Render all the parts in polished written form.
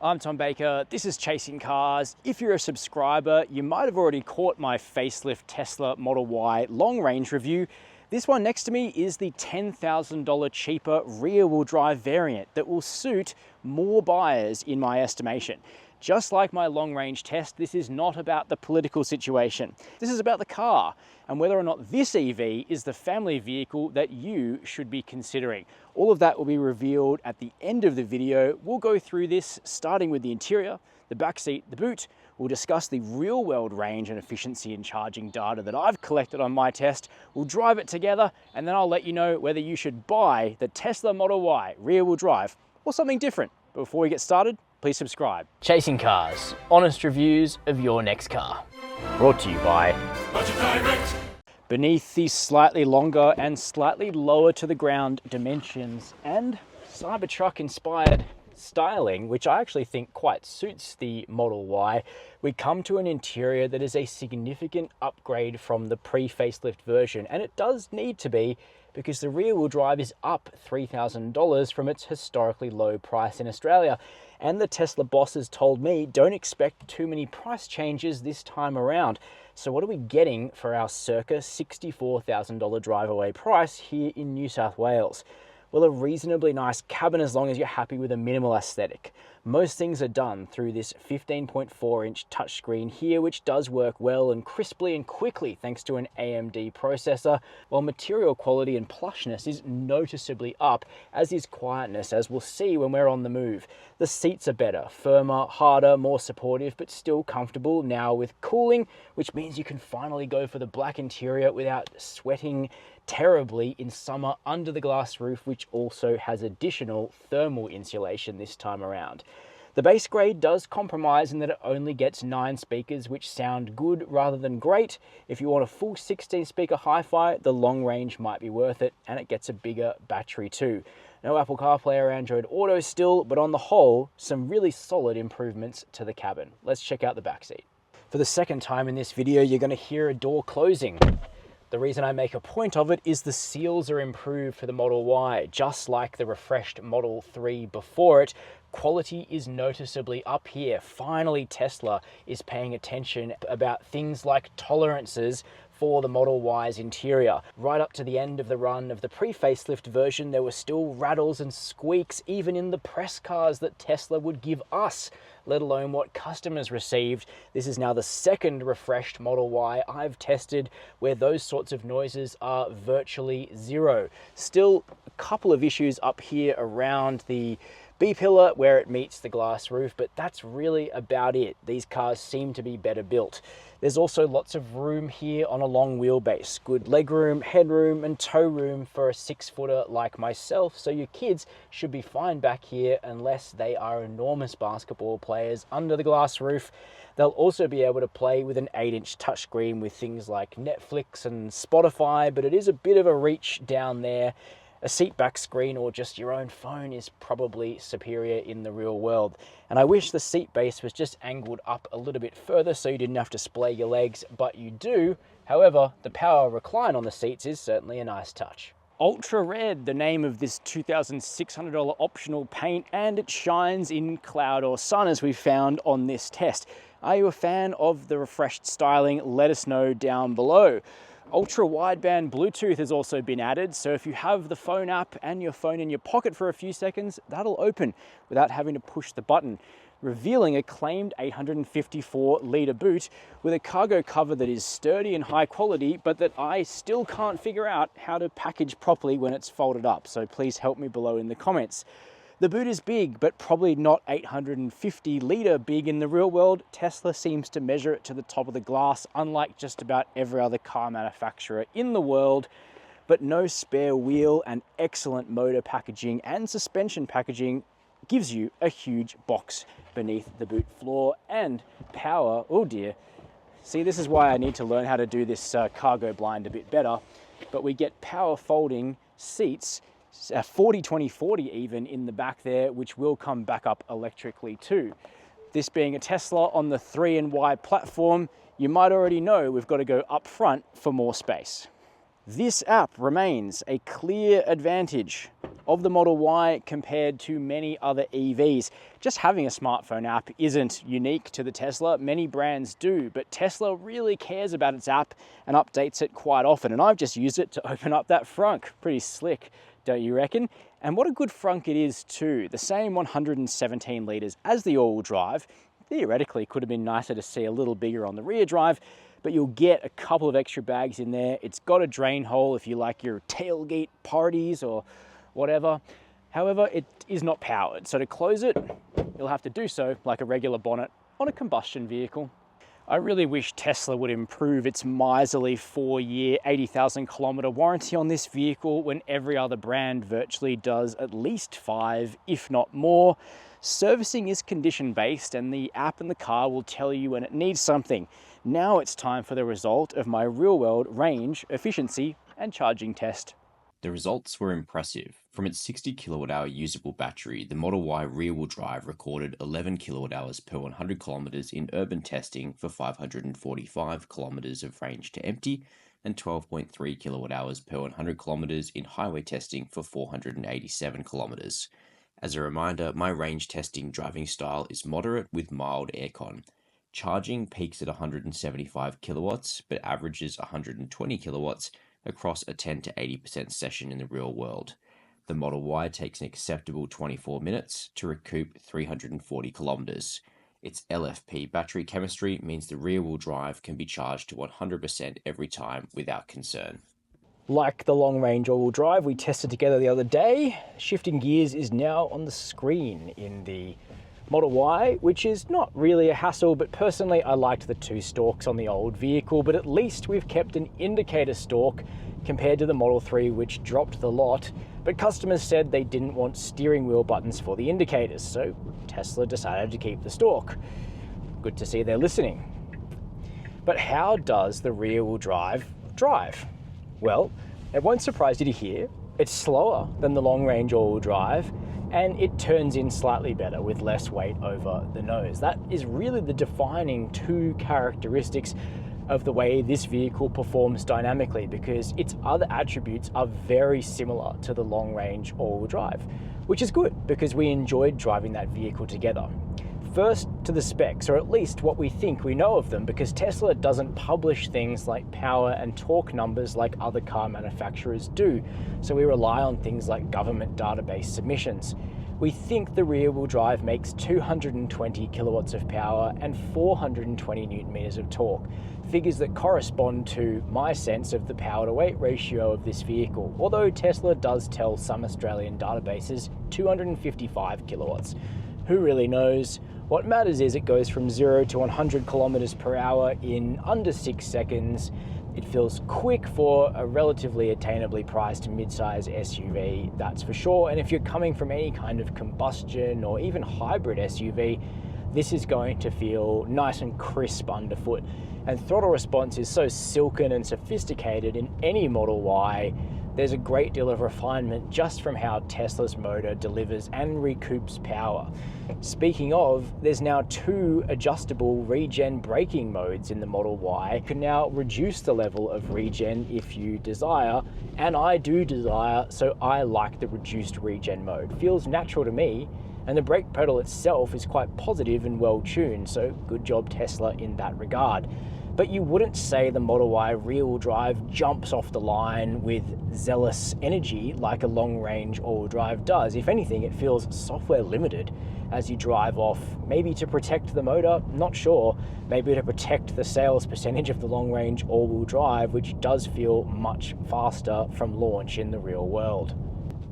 I'm Tom Baker, this is Chasing Cars. If you're a subscriber, you might have already caught my facelift Tesla Model Y long range review. This one next to me is the $10,000 cheaper rear wheel drive variant that will suit more buyers in my estimation. Just like my long range test, this is not about the political situation. This is about the car and whether or not this EV is the family vehicle that you should be considering. All of that will be revealed at the end of the video. We'll go through this starting with the interior, the back seat, the boot. We'll discuss the real world range and efficiency and charging data that I've collected on my test. We'll drive it together and then I'll let you know whether you should buy the Tesla Model Y rear wheel drive or something different. But before we get started, please subscribe. Chasing Cars, honest reviews of your next car. Brought to you by Budget Direct. Beneath these slightly longer and slightly lower to the ground dimensions and Cybertruck inspired styling, which I actually think quite suits the Model Y, we come to an interior that is a significant upgrade from the pre-facelift version, and it does need to be because the rear wheel drive is up $3,000 from its historically low price in Australia. And the Tesla bosses told me, don't expect too many price changes this time around. So what are we getting for our circa $64,000 drive-away price here in New South Wales? Well, a reasonably nice cabin as long as you're happy with a minimal aesthetic. Most things are done through this 15.4-inch touchscreen here, which does work well and crisply and quickly thanks to an AMD processor, while material quality and plushness is noticeably up, as is quietness, as we'll see when we're on the move. The seats are better, firmer, harder, more supportive, but still comfortable now with cooling, which means you can finally go for the black interior without sweating terribly in summer under the glass roof, which also has additional thermal insulation this time around. The base grade does compromise in that it only gets 9 speakers, which sound good rather than great. If you want a full 16-speaker hi-fi, the long range might be worth it, and it gets a bigger battery too. No Apple CarPlay or Android Auto still, but on the whole, some really solid improvements to the cabin. Let's check out the back seat. For the second time in this video, you're going to hear a door closing. The reason I make a point of it is the seals are improved for the Model Y, just like the refreshed Model 3 before it. Quality is noticeably up here. Finally, Tesla is paying attention about things like tolerances for the Model Y's interior. Right up to the end of the run of the pre-facelift version, there were still rattles and squeaks even in the press cars that Tesla would give us, let alone what customers received. This is now the second refreshed Model Y I've tested where those sorts of noises are virtually zero. Still a couple of issues up here around the B-pillar where it meets the glass roof, but that's really about it. These cars seem to be better built. There's also lots of room here on a long wheelbase. Good legroom, headroom, and tow room for a 6-footer like myself, so your kids should be fine back here unless they are enormous basketball players under the glass roof. They'll also be able to play with an 8-inch touchscreen with things like Netflix and Spotify, but it is a bit of a reach down there. A seat back screen or just your own phone is probably superior in the real world. And I wish the seat base was just angled up a little bit further so you didn't have to splay your legs, but you do. However, the power recline on the seats is certainly a nice touch. Ultra Red, the name of this $2,600 optional paint, and it shines in cloud or sun as we found on this test. Are you a fan of the refreshed styling? Let us know down below. Ultra wideband Bluetooth has also been added, so if you have the phone app and your phone in your pocket for a few seconds, that'll open without having to push the button, revealing a claimed 854-litre boot with a cargo cover that is sturdy and high quality, but that I still can't figure out how to package properly when it's folded up, so please help me below in the comments. The boot is big, but probably not 850-litre big in the real world. Tesla seems to measure it to the top of the glass, unlike just about every other car manufacturer in the world. But no spare wheel and excellent motor packaging and suspension packaging gives you a huge box beneath the boot floor and power. Oh dear. See, this is why I need to learn how to do this cargo blind a bit better. But we get power folding seats, 40-20-40 even in the back there, which will come back up electrically too. This being a Tesla on the 3 and Y platform, you might already know we've got to go up front for more space. This app remains a clear advantage of the Model Y compared to many other EVs. Just having a smartphone app isn't unique to the Tesla. Many brands do, but Tesla really cares about its app and updates it quite often. And I've just used it to open up that frunk. Pretty slick, don't you reckon? And what a good frunk it is too. The same 117 litres as the all-wheel drive. Theoretically, could have been nicer to see a little bigger on the rear drive, but you'll get a couple of extra bags in there. It's got a drain hole if you like your tailgate parties or whatever. However, it is not powered, so to close it, you'll have to do so like a regular bonnet on a combustion vehicle. I really wish Tesla would improve its miserly 4-year, 80,000 kilometer warranty on this vehicle when every other brand virtually does at least 5, if not more. Servicing is condition-based and the app in the car will tell you when it needs something. Now it's time for the result of my real-world range, efficiency, and charging test. The results were impressive. From its 60 kWh usable battery, the Model Y rear-wheel drive recorded 11 kWh per 100 km in urban testing for 545 km of range to empty, and 12.3 kWh per 100 km in highway testing for 487 km. As a reminder, my range testing driving style is moderate with mild aircon. Charging peaks at 175 kilowatts, but averages 120 kilowatts across a 10 to 80% session in the real world. The Model Y takes an acceptable 24 minutes to recoup 340 kilometers. Its LFP battery chemistry means the rear-wheel drive can be charged to 100% every time without concern. Like the long-range all-wheel drive we tested together the other day, shifting gears is now on the screen in the Model Y, which is not really a hassle, but personally I liked the 2 stalks on the old vehicle, but at least we've kept an indicator stalk compared to the Model 3, which dropped the lot, but customers said they didn't want steering wheel buttons for the indicators, so Tesla decided to keep the stalk. Good to see they're listening. But how does the rear-wheel drive? Well, it won't surprise you to hear, it's slower than the long-range all-wheel drive, and it turns in slightly better with less weight over the nose. That is really the defining 2 characteristics of the way this vehicle performs dynamically, because its other attributes are very similar to the long-range all-wheel drive, which is good because we enjoyed driving that vehicle together. First to the specs, or at least what we think we know of them, because Tesla doesn't publish things like power and torque numbers like other car manufacturers do, so we rely on things like government database submissions. We think the rear-wheel drive makes 220 kilowatts of power and 420 newton meters of torque, figures that correspond to my sense of the power-to-weight ratio of this vehicle, although Tesla does tell some Australian databases 255 kilowatts. Who really knows? What matters is it goes from 0 to 100 kilometers per hour in under 6 seconds. It feels quick for a relatively attainably priced mid-size SUV, that's for sure. And if you're coming from any kind of combustion or even hybrid SUV, this is going to feel nice and crisp underfoot. And throttle response is so silken and sophisticated in any Model Y. There's a great deal of refinement just from how Tesla's motor delivers and recoups power. Speaking of, there's now 2 adjustable regen braking modes in the Model Y. You can now reduce the level of regen if you desire, and I do desire, so I like the reduced regen mode. Feels natural to me, and the brake pedal itself is quite positive and well tuned, so good job Tesla in that regard. But you wouldn't say the Model Y rear-wheel drive jumps off the line with zealous energy like a long-range all-wheel drive does. If anything, it feels software limited as you drive off, maybe to protect the motor, not sure, maybe to protect the sales percentage of the long-range all-wheel drive, which does feel much faster from launch in the real world.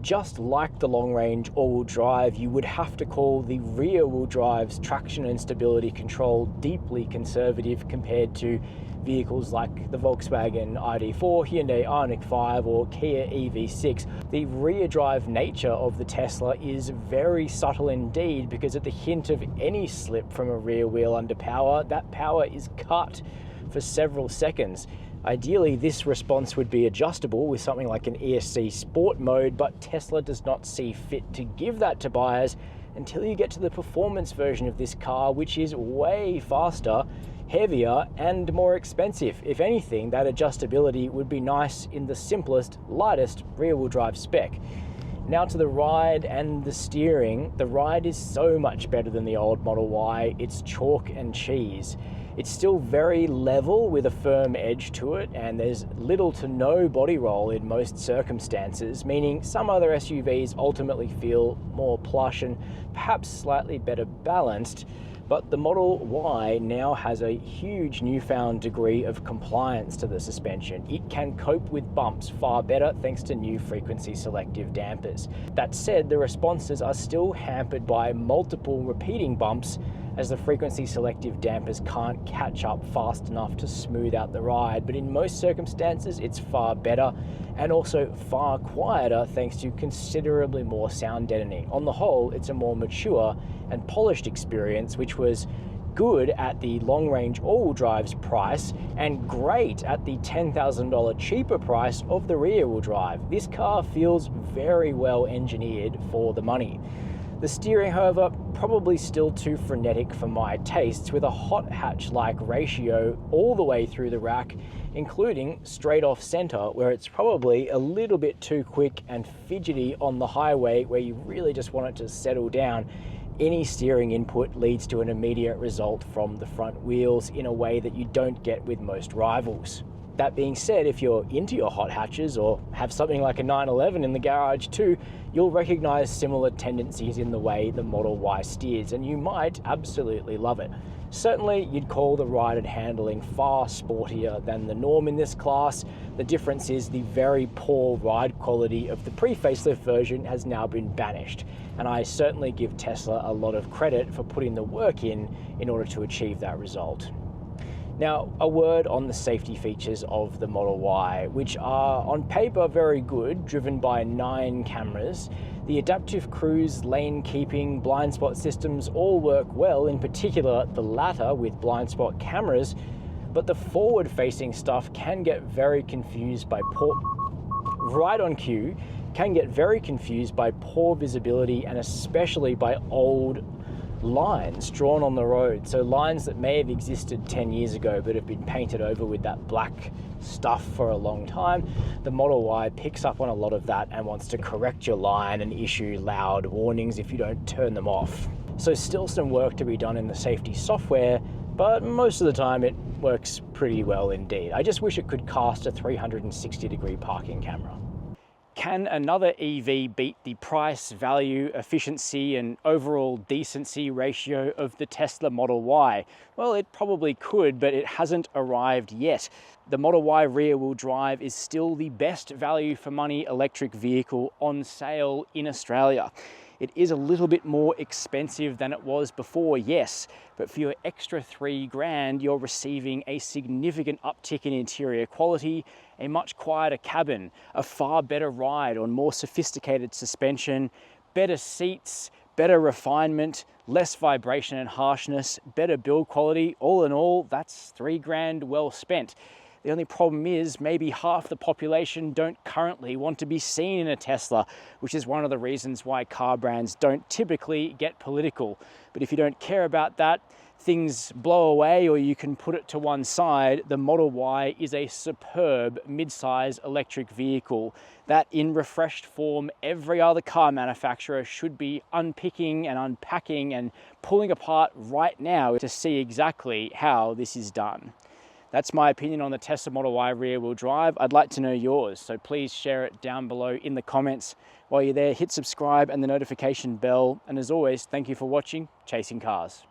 Just like the long-range all-wheel drive, you would have to call the rear-wheel drive's traction and stability control deeply conservative compared to vehicles like the Volkswagen ID.4, Hyundai Ioniq 5 or Kia EV6. The rear drive nature of the Tesla is very subtle indeed, because at the hint of any slip from a rear wheel under power, that power is cut for several seconds. Ideally, this response would be adjustable with something like an ESC Sport mode, but Tesla does not see fit to give that to buyers until you get to the performance version of this car, which is way faster, heavier, and more expensive. If anything, that adjustability would be nice in the simplest, lightest rear-wheel drive spec. Now to the ride and the steering. The ride is so much better than the old Model Y. It's chalk and cheese. It's still very level with a firm edge to it, and there's little to no body roll in most circumstances, meaning some other SUVs ultimately feel more plush and perhaps slightly better balanced. But the Model Y now has a huge newfound degree of compliance to the suspension. It can cope with bumps far better thanks to new frequency selective dampers. That said, the responses are still hampered by multiple repeating bumps, as the frequency selective dampers can't catch up fast enough to smooth out the ride. But in most circumstances, it's far better and also far quieter thanks to considerably more sound deadening. On the whole, it's a more mature and polished experience, which was good at the long-range all-wheel drive's price and great at the $10,000 cheaper price of the rear-wheel drive. This car feels very well engineered for the money. The steering, however, probably still too frenetic for my tastes, with a hot hatch-like ratio all the way through the rack, including straight off center, where it's probably a little bit too quick and fidgety on the highway where you really just want it to settle down. Any steering input leads to an immediate result from the front wheels in a way that you don't get with most rivals. That being said, if you're into your hot hatches or have something like a 911 in the garage too, you'll recognize similar tendencies in the way the Model Y steers, and you might absolutely love it. Certainly, you'd call the ride and handling far sportier than the norm in this class. The difference is the very poor ride quality of the pre-facelift version has now been banished, and I certainly give Tesla a lot of credit for putting the work in order to achieve that result. Now, a word on the safety features of the Model Y, which are on paper very good, driven by 9 cameras. The adaptive cruise, lane keeping, blind spot systems all work well, in particular the latter with blind spot cameras, but the forward-facing stuff can get very confused by poor visibility, and especially by old lines drawn on the road. So lines that may have existed 10 years ago but have been painted over with that black stuff for a long time. The Model Y picks up on a lot of that and wants to correct your line and issue loud warnings if you don't turn them off. So still some work to be done in the safety software, but most of the time it works pretty well indeed. I just wish it could cast a 360-degree parking camera. Can another EV beat the price, value, efficiency, and overall decency ratio of the Tesla Model Y? Well, it probably could, but it hasn't arrived yet. The Model Y rear-wheel drive is still the best value for money electric vehicle on sale in Australia. It is a little bit more expensive than it was before, yes, but for your extra $3,000, you're receiving a significant uptick in interior quality, a much quieter cabin, a far better ride on more sophisticated suspension, better seats, better refinement, less vibration and harshness, better build quality. All in all, that's $3,000 well spent. The only problem is maybe half the population don't currently want to be seen in a Tesla, which is one of the reasons why car brands don't typically get political. But if you don't care about that, things blow away or you can put it to one side, the Model Y is a superb mid-size electric vehicle that in refreshed form every other car manufacturer should be unpicking and unpacking and pulling apart right now to see exactly how this is done. That's my opinion on the Tesla Model Y rear-wheel drive. I'd like to know yours, so please share it down below in the comments. While you're there, hit subscribe and the notification bell. And as always, thank you for watching Chasing Cars.